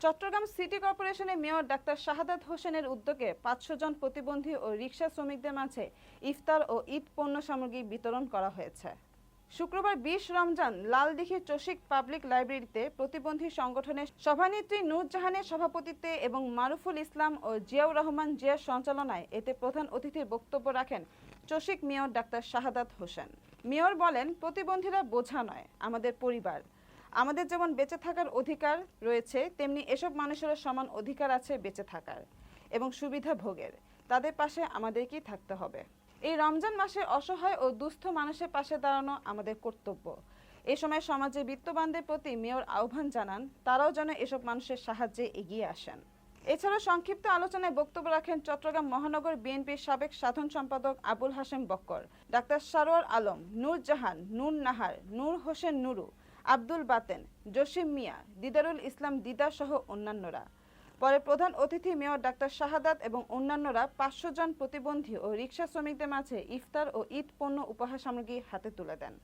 Chittagong city কর্পোরেশনের mayor doctor শাহাদাত হোসেনের উদ্যোগে ৫০০ জন প্রতিবন্ধী ও রিকশা শ্রমিকদের মাঝে ইফতার ও ঈদ পণ্য সামগ্রী বিতরণ করা হয়েছে। শুক্রবার ২০ রমজান লালদীঘি চসিক পাবলিক লাইব্রেরিতে প্রতিবন্ধী সংগঠনের সভানেত্রী নূর জাহানের সভাপতিত্বে এবং মারুফুল ইসলাম ও জিয়াউর রহমান জিয়ার সঞ্চালনায় এতে প্রধান অতিথির বক্তব্য রাখেন চসিক mayor doctor Shahadat Hossain. Mayor বলেন, প্রতিবন্ধীরা বোঝা নয়, আমাদের পরিবার। আমাদের যেমন বেঁচে থাকার অধিকার রয়েছে, তেমনি এসব মানুষেরও সমান অধিকার আছে বেঁচে থাকার এবং সুবিধা ভোগের। তাদের পাশে আমাদেরকেই থাকতে হবে। এই রমজান মাসে অসহায় ও দুস্থ মানুষের পাশে দাঁড়ানো আমাদের কর্তব্য। এই সময় সমাজে বিত্তবানদের প্রতি মেয়র আহ্বান জানান, তারাও যেন এসব মানুষের সাহায্যে এগিয়ে আসেন। এছাড়াও সংক্ষিপ্ত আলোচনায় বক্তব্য রাখেন চট্টগ্রাম মহানগর বিএনপির সাবেক সাধারণ সম্পাদক আবুল হাশেম বক্কর, ডাক্তার সারোয়ার আলম, নূর জাহান, নূর নাহার, নূর হোসেন নুরু, আব্দুল বাতেন, জসিম মিয়া, দিদারুল ইসলাম দিদা সহ অন্যান্যরা। পরে প্রধান অতিথি মেয়র ডাক্তার শাহাদাত এবং অন্যান্যরা ৫০০ জন প্রতিবন্ধী ও রিকশা শ্রমিকদের মাঝে ইফতার ও ঈদ পণ্য উপহার সামগ্রী হাতে তুলে দেন।